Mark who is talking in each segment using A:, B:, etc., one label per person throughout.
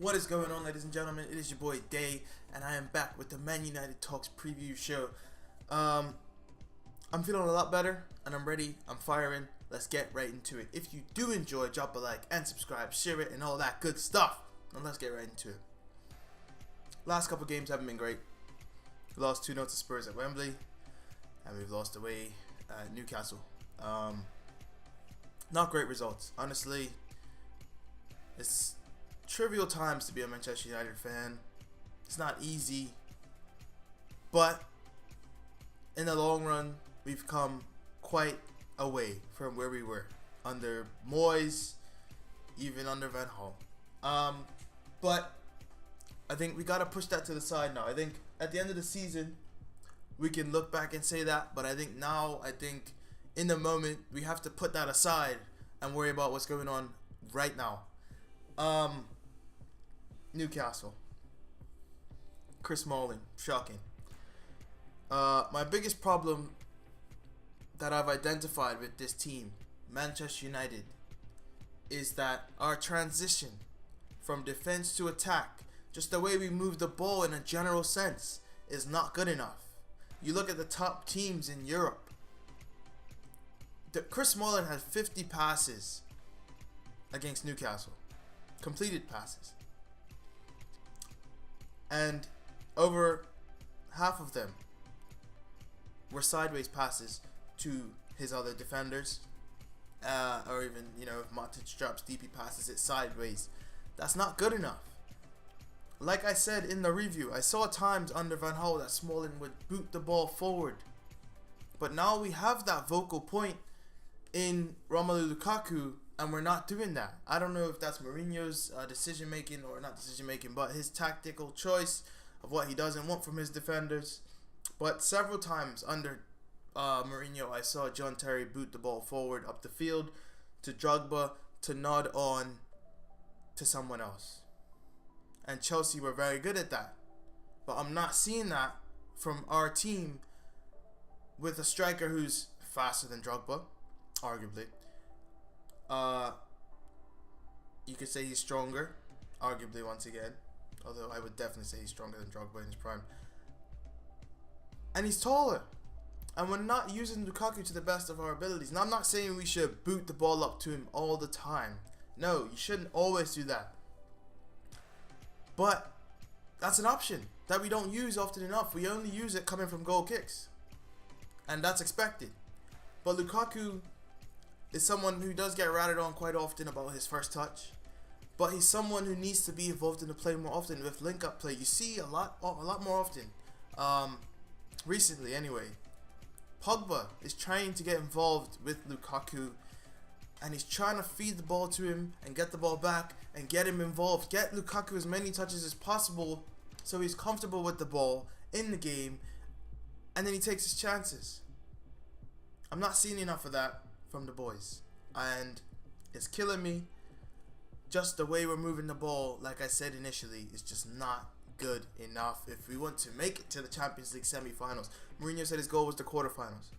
A: What is going on, ladies and gentlemen? It is your boy Day, and I am back with the Man United Talks preview show. I'm feeling a lot better, and I'm ready. I'm firing. Let's get right into it. If you do enjoy, drop a like and subscribe, share it, and all that good stuff. And let's get right into it. Last couple games haven't been great. We lost 2-0 to Spurs at Wembley, and we've lost away at Newcastle. Not great results, honestly. It's trivial times to be a Manchester United fan. It's not easy, but in the long run, we've come quite a way from where we were under Moyes, even under Van Gaal. But I think we gotta push that to the side now. I think at the end of the season, we can look back and say that, but I think now, in the moment, we have to put that aside and worry about what's going on right now. Newcastle. Chris Smalling, shocking. My biggest problem that I've identified with this team, Manchester United, is that our transition from defense to attack, just the way we move the ball in a general sense, is not good enough. You look at the top teams in Europe. Chris Smalling had 50 passes against Newcastle. Completed passes. And over half of them were sideways passes to his other defenders. Or even, if Matic drops deep, he passes it sideways. That's not good enough. Like I said in the review, I saw times under Van Gaal that Smalling would boot the ball forward. But now we have that vocal point in Romelu Lukaku, and we're not doing that. I don't know if that's Mourinho's decision making, or not decision making, but his tactical choice of what he doesn't want from his defenders. But several times under Mourinho, I saw John Terry boot the ball forward up the field to Drogba to nod on to someone else. And Chelsea were very good at that. But I'm not seeing that from our team with a striker who's faster than Drogba, arguably. You could say he's stronger, arguably, once again. Although I would definitely say he's stronger than Drogba in his prime. And he's taller. And we're not using Lukaku to the best of our abilities. Now, I'm not saying we should boot the ball up to him all the time. No, you shouldn't always do that. But that's an option that we don't use often enough. We only use it coming from goal kicks. And that's expected. But Lukaku is someone who does get ratted on quite often about his first touch. But he's someone who needs to be involved in the play more often. With link-up play, you see a lot more often. Recently, anyway. Pogba is trying to get involved with Lukaku. And he's trying to feed the ball to him and get the ball back and get him involved. Get Lukaku as many touches as possible so he's comfortable with the ball in the game. And then he takes his chances. I'm not seeing enough of that from the boys. And it's killing me. Just the way we're moving the ball, like I said initially, is just not good enough if we want to make it to the Champions League semi-finals. Mourinho said his goal was the quarterfinals.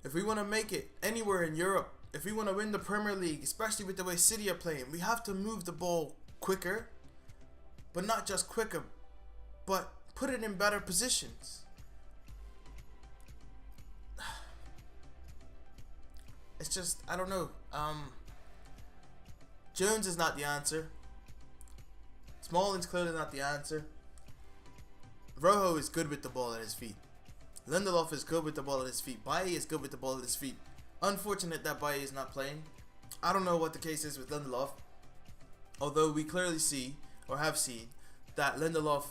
A: If we want to make it anywhere in Europe, if we want to win the Premier League, especially with the way City are playing, we have to move the ball quicker. But not just quicker, but put it in better positions. It's just, I don't know. Jones is not the answer. Smalling's clearly not the answer. Rojo is good with the ball at his feet. Lindelof is good with the ball at his feet. Bailly is good with the ball at his feet. Unfortunate that Bailly is not playing. I don't know what the case is with Lindelof. Although we clearly see, or have seen, that Lindelof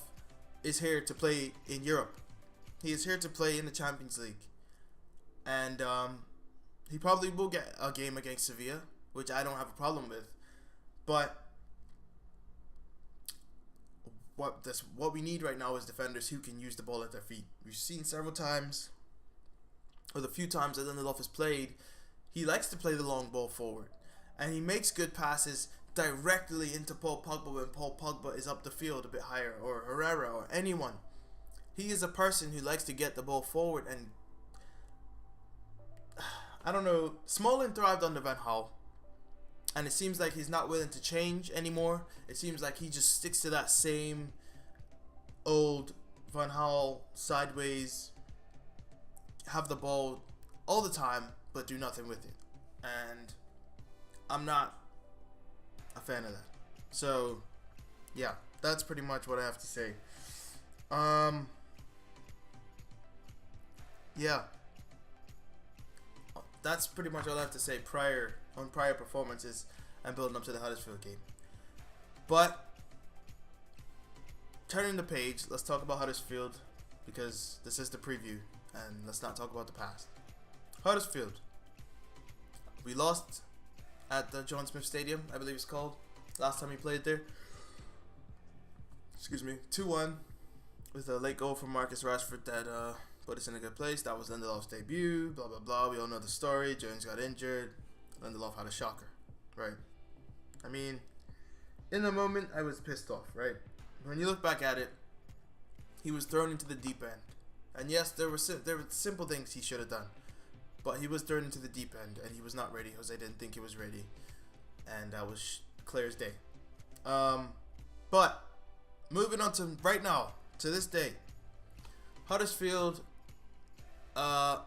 A: is here to play in Europe. He is here to play in the Champions League. And he probably will get a game against Sevilla, which I don't have a problem with. But what we need right now is defenders who can use the ball at their feet. We've seen several times, or the few times that Lindelof has played, he likes to play the long ball forward. And he makes good passes directly into Paul Pogba when Paul Pogba is up the field a bit higher, or Herrera, or anyone. He is a person who likes to get the ball forward, and I don't know, Smalling thrived under Van Gaal. And it seems like he's not willing to change anymore. It seems like he just sticks to that same old Van Gaal sideways, have the ball all the time, but do nothing with it. And I'm not a fan of that. So, yeah, that's pretty much what I have to say. Yeah, that's pretty much all I have to say prior performances and building up to the Huddersfield game. But turning the page, let's talk about Huddersfield, because this is the preview, and let's not talk about the past. Huddersfield, we lost at the John Smith Stadium, I believe it's called, last time we played there. Excuse me, 2-1 with a late goal from Marcus Rashford that put us in a good place. That was Lindelof's debut, blah blah blah. We all know the story. Jones got injured. Lindelof had a shocker, right? I mean, in the moment, I was pissed off, right? When you look back at it, he was thrown into the deep end. And yes, there were simple things he should have done. But he was thrown into the deep end, and he was not ready. Jose didn't think he was ready. And that was clear as day. But, moving on to right now, to this day, Huddersfield are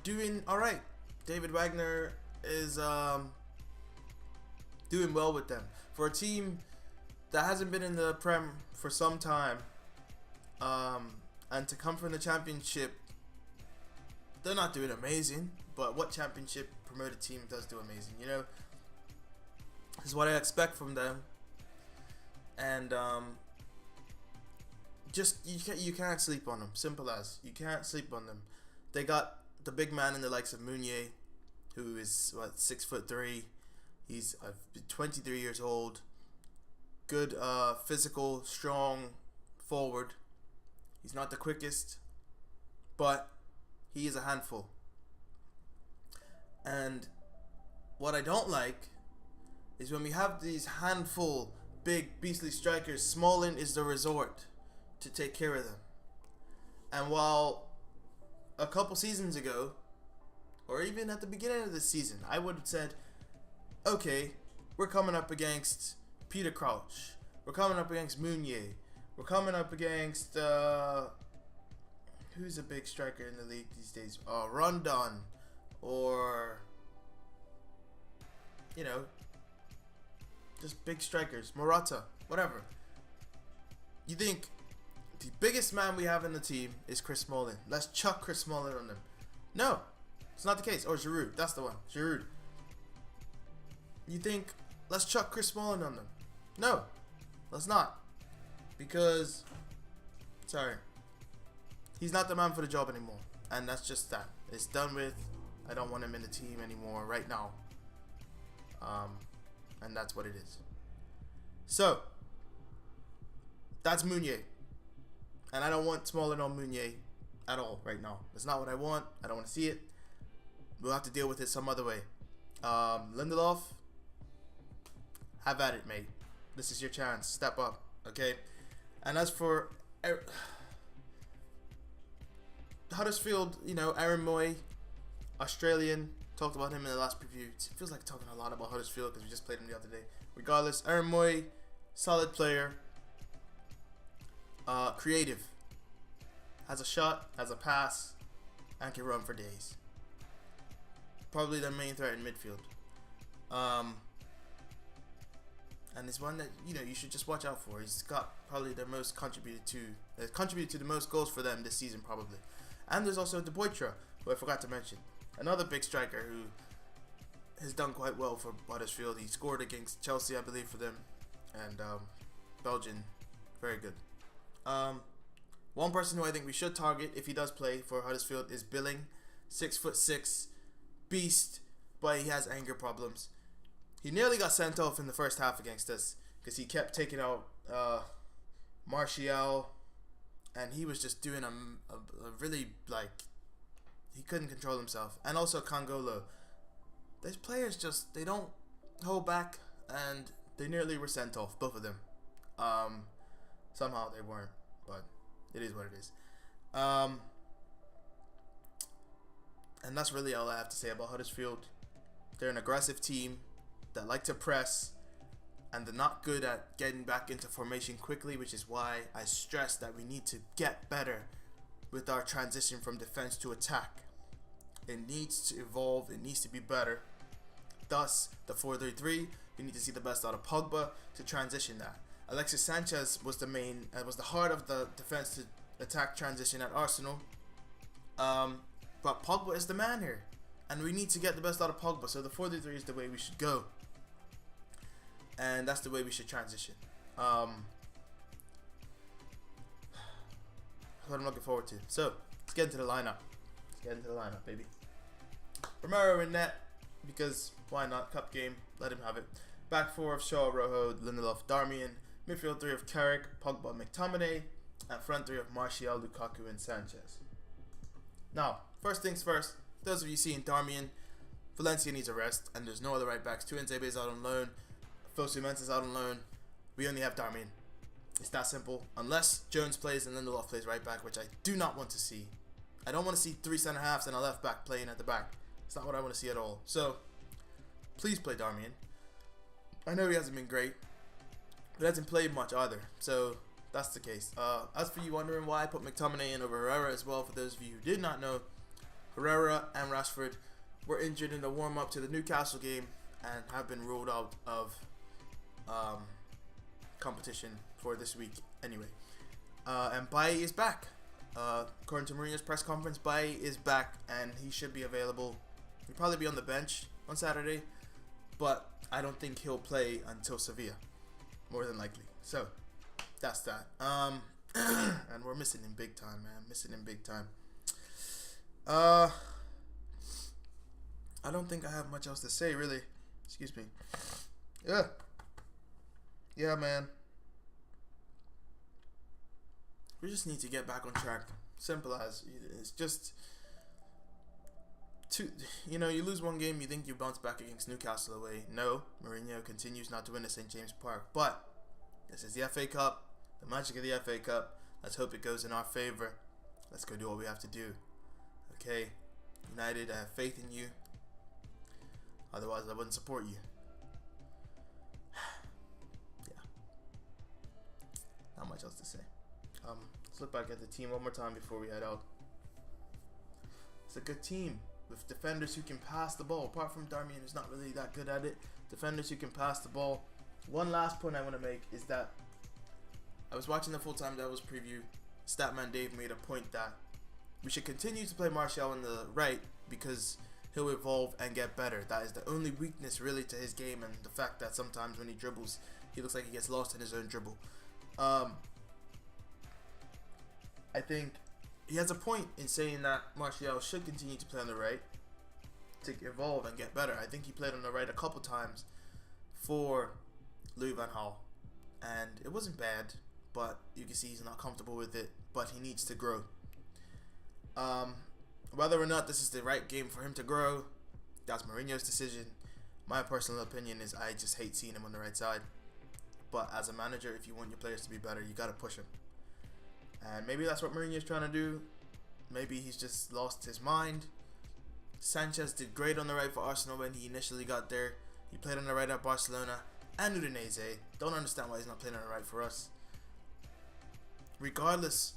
A: doing alright. David Wagner is doing well with them. For a team that hasn't been in the Prem for some time, and to come from the Championship, they're not doing amazing, but what Championship promoted team does do amazing, you know? This is what I expect from them. And just you can't sleep on them. Simple as. You can't sleep on them. They got the big man in the likes of Meunier, who is 6'3". He's 23 years old. Good physical, strong forward. He's not the quickest, but he is a handful. And what I don't like is when we have these handful big beastly strikers, Smalling is the resort to take care of them. And while a couple seasons ago, or even at the beginning of the season, I would have said, okay, we're coming up against Peter Crouch, we're coming up against Meunier, we're coming up against who's a big striker in the league these days? Rondon, or you know, just big strikers, Morata, whatever. You think the biggest man we have in the team is Chris Smalling. Let's chuck Chris Smalling on them. No, it's not the case. Or Giroud, that's the one, Giroud. You think, let's chuck Chris Smalling on them. No, let's not. Because, sorry, he's not the man for the job anymore. And that's just that. It's done with. I don't want him in the team anymore right now. And that's what it is. So, that's Meunier. And I don't want Smalling on Meunier at all right now. That's not what I want. I don't want to see it. We'll have to deal with it some other way. Lindelof, have at it, mate. This is your chance. Step up, okay? And as for Huddersfield, you know, Aaron Moy, Australian, talked about him in the last preview. It feels like talking a lot about Huddersfield because we just played him the other day. Regardless, Aaron Moy, solid player, creative, has a shot, has a pass, and can run for days. Probably their main threat in midfield. And it's one that, you know, you should just watch out for. He's got probably the most contributed to the most goals for them this season, probably. And there's also De Boytra, who I forgot to mention. Another big striker who has done quite well for Huddersfield. He scored against Chelsea, I believe, for them. And Belgian, very good. One person who I think we should target if he does play for Huddersfield is Billing. 6'6", beast, but he has anger problems. He nearly got sent off in the first half against us because he kept taking out Martial, and he was just doing a really, like, he couldn't control himself. And also Kangolo. These players just, they don't hold back, and they nearly were sent off, both of them. Somehow they weren't, but it is what it is. And that's really all I have to say about Huddersfield. They're an aggressive team that like to press, and they're not good at getting back into formation quickly, which is why I stress that we need to get better with our transition from defense to attack. It needs to evolve, it needs to be better. Thus, the 4-3-3, we need to see the best out of Pogba to transition that. Alexis Sanchez was the heart of the defense to attack transition at Arsenal. But Pogba is the man here, and we need to get the best out of Pogba. So the 4-3-3 is the way we should go, and that's the way we should transition. That's what I'm looking forward to. So let's get into the lineup. Baby. Romero in net, because why not? Cup game, let him have it. Back four of Shaw, Rojo, Lindelof, Darmian. Midfield three of Carrick, Pogba, McTominay. And front three of Martial, Lukaku, and Sanchez. Now, first things first, those of you seeing Darmian, Valencia needs a rest, and there's no other right backs. Tuanzebe is out on loan, Fosu Mensah is out on loan. We only have Darmian. It's that simple. Unless Jones plays and Lindelof plays right back, which I do not want to see. I don't want to see three centre halves and a left back playing at the back. It's not what I want to see at all. So, please play Darmian. I know he hasn't been great, but hasn't played much either. So, that's the case. As for you wondering why I put McTominay in over Herrera as well, for those of you who did not know, Herrera and Rashford were injured in the warm-up to the Newcastle game and have been ruled out of competition for this week anyway. And Bailly is back. According to Mourinho's press conference, Bailly is back and he should be available. He'll probably be on the bench on Saturday, but I don't think he'll play until Sevilla, more than likely. So that's that. And we're missing him big time, man. Missing him big time. I don't think I have much else to say, really. Excuse me. Yeah, man. We just need to get back on track. Simple as. It's just you lose one game, you think you bounce back against Newcastle away. No, Mourinho continues not to win at St. James Park. But this is the FA Cup, the magic of the FA Cup. Let's hope it goes in our favor. Let's go do what we have to do. Okay, United, I have faith in you. Otherwise, I wouldn't support you. Yeah. Not much else to say. Let's look back at the team one more time before we head out. It's a good team with defenders who can pass the ball. Apart from Darmian, who's not really that good at it. Defenders who can pass the ball. One last point I want to make is that I was watching the full-time Devils preview. Statman Dave made a point that we should continue to play Martial on the right because he'll evolve and get better. That is the only weakness really to his game, and the fact that sometimes when he dribbles, he looks like he gets lost in his own dribble. I think he has a point in saying that Martial should continue to play on the right to evolve and get better. I think he played on the right a couple times for Louis van Gaal, and it wasn't bad, but you can see he's not comfortable with it, but he needs to grow. Whether or not this is the right game for him to grow, that's Mourinho's decision. My personal opinion is I just hate seeing him on the right side. But as a manager, if you want your players to be better, you got to push him. And maybe that's what Mourinho's trying to do. Maybe he's just lost his mind. Sanchez did great on the right for Arsenal when he initially got there. He played on the right at Barcelona and Udinese. Don't understand why he's not playing on the right for us. Regardless,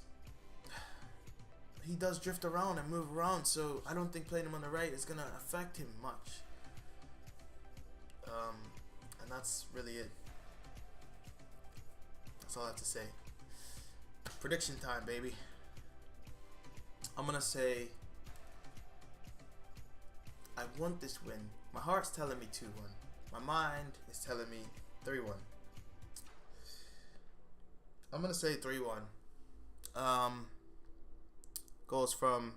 A: he does drift around and move around, so I don't think playing him on the right is going to affect him much. And that's really it. That's all I have to say. Prediction time, baby. I'm going to say I want this win. My heart's telling me 2-1. My mind is telling me 3-1. I'm going to say 3-1. Goals from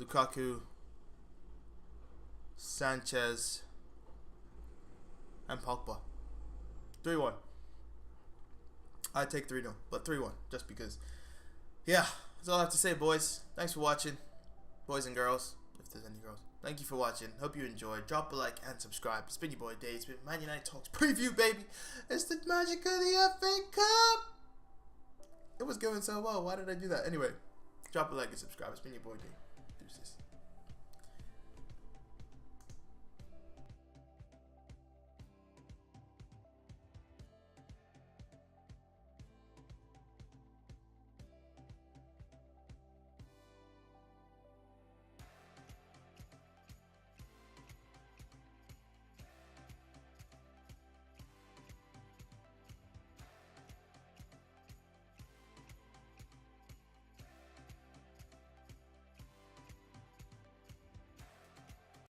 A: Lukaku, Sanchez, and Pogba. 3-1. I take 3-0, but 3-1, just because. Yeah, that's all I have to say, boys. Thanks for watching, boys and girls, if there's any girls. Thank you for watching. Hope you enjoyed. Drop a like and subscribe. It's been your boy Dave. It's been Man United Talks preview, baby. It's the magic of the FA Cup. It was going so well. Why did I do that? Anyway, drop a like and subscribe. It's been your boy Dave.